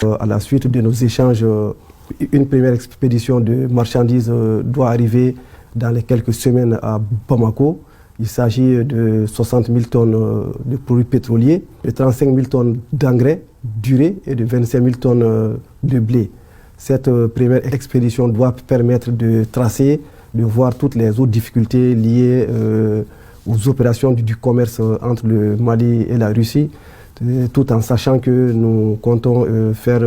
À la suite de nos échanges, une première expédition de marchandises doit arriver dans les quelques semaines à Bamako. Il s'agit de 60 000 tonnes de produits pétroliers, de 35 000 tonnes d'engrais, d'urée et de 25 000 tonnes de blé. Cette première expédition doit permettre de tracer, de voir toutes les autres difficultés liées aux opérations du commerce entre le Mali et la Russie, tout en sachant que nous comptons faire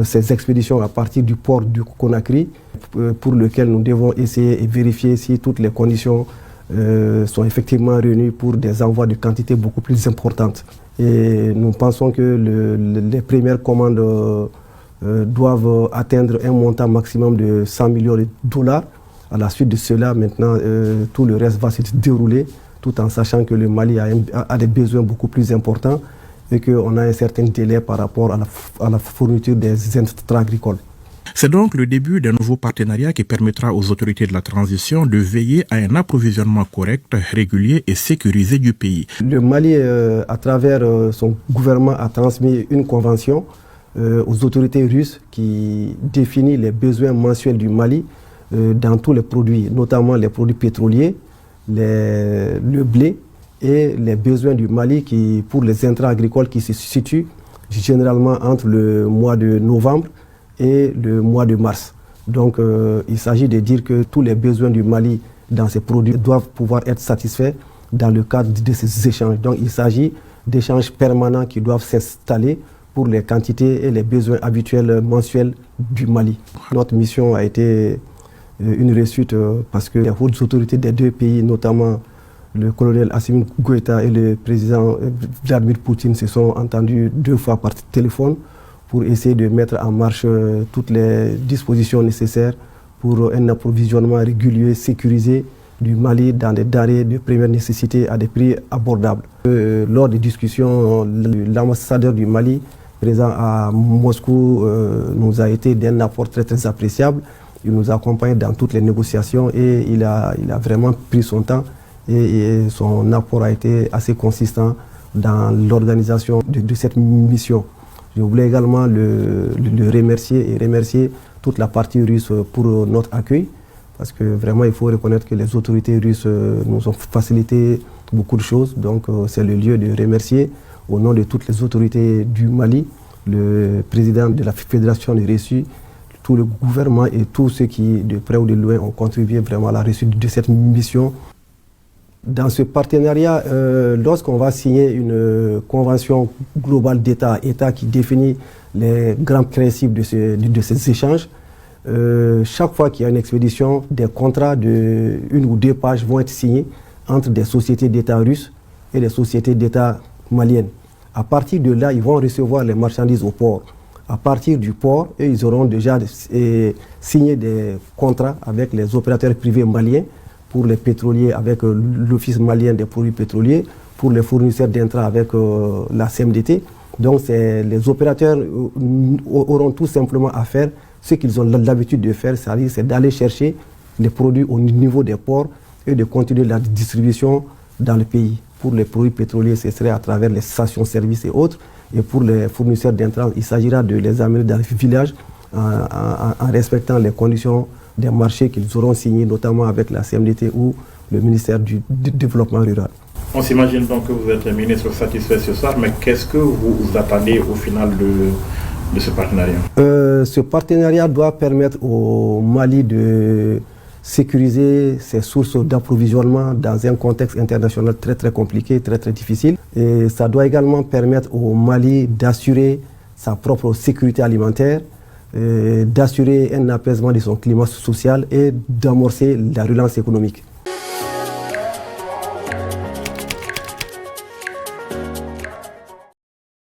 ces expéditions à partir du port du Conakry, pour lequel nous devons essayer et vérifier si toutes les conditions sont effectivement réunies pour des envois de quantités beaucoup plus importantes. Et nous pensons que les premières commandes doivent atteindre un montant maximum de 100 millions de dollars. À la suite de cela, maintenant, tout le reste va se dérouler, tout en sachant que le Mali a des besoins beaucoup plus importants et qu'on a un certain délai par rapport à la fourniture des intrants agricoles. C'est donc le début d'un nouveau partenariat qui permettra aux autorités de la transition de veiller à un approvisionnement correct, régulier et sécurisé du pays. Le Mali, à travers son gouvernement, a transmis une convention aux autorités russes qui définit les besoins mensuels du Mali dans tous les produits, notamment les produits pétroliers, le blé et les besoins du Mali pour les intrants agricoles qui se situent généralement entre le mois de novembre et le mois de mars. Donc il s'agit de dire que tous les besoins du Mali dans ces produits doivent pouvoir être satisfaits dans le cadre de ces échanges. Donc il s'agit d'échanges permanents qui doivent s'installer pour les quantités et les besoins habituels mensuels du Mali. Notre mission a été une réussite parce que les hautes autorités des deux pays, notamment le colonel Assimi Goïta et le président Vladimir Poutine, se sont entendus 2 fois par téléphone pour essayer de mettre en marche toutes les dispositions nécessaires pour un approvisionnement régulier, sécurisé du Mali dans des denrées de première nécessité à des prix abordables. Lors des discussions, l'ambassadeur du Mali présent à Moscou nous a été d'un apport très très appréciable. Il nous accompagne dans toutes les négociations et il a vraiment pris son temps et son apport a été assez consistant dans l'organisation de cette mission. Je voulais également le remercier et remercier toute la partie russe pour notre accueil, parce que vraiment il faut reconnaître que les autorités russes nous ont facilité beaucoup de choses. Donc c'est le lieu de remercier au nom de toutes les autorités du Mali, le président de la Fédération de Russie, tout le gouvernement et tous ceux qui, de près ou de loin, ont contribué vraiment à la réussite de cette mission. Dans ce partenariat, lorsqu'on va signer une convention globale d'État qui définit les grands principes de ces échanges, chaque fois qu'il y a une expédition, des contrats de 1 ou 2 pages vont être signés entre des sociétés d'État russes et des sociétés d'État maliennes. À partir de là, ils vont recevoir les marchandises au port. À partir du port, ils auront déjà signé des contrats avec les opérateurs privés maliens, pour les pétroliers avec l'Office malien des produits pétroliers, pour les fournisseurs d'intrants avec la CMDT. Donc les opérateurs auront tout simplement à faire ce qu'ils ont l'habitude de faire, c'est d'aller chercher les produits au niveau des ports et de continuer la distribution dans le pays. Pour les produits pétroliers, ce serait à travers les stations-service et autres. Et pour les fournisseurs d'intrants, il s'agira de les amener dans les villages en respectant les conditions des marchés qu'ils auront signés, notamment avec la CMDT ou le ministère du Développement rural. On s'imagine donc que vous êtes ministre satisfait ce soir, mais qu'est-ce que vous attendez au final de ce partenariat? Ce partenariat doit permettre au Mali de sécuriser ses sources d'approvisionnement dans un contexte international très très compliqué, très très difficile. Et ça doit également permettre au Mali d'assurer sa propre sécurité alimentaire, d'assurer un apaisement de son climat social et d'amorcer la relance économique.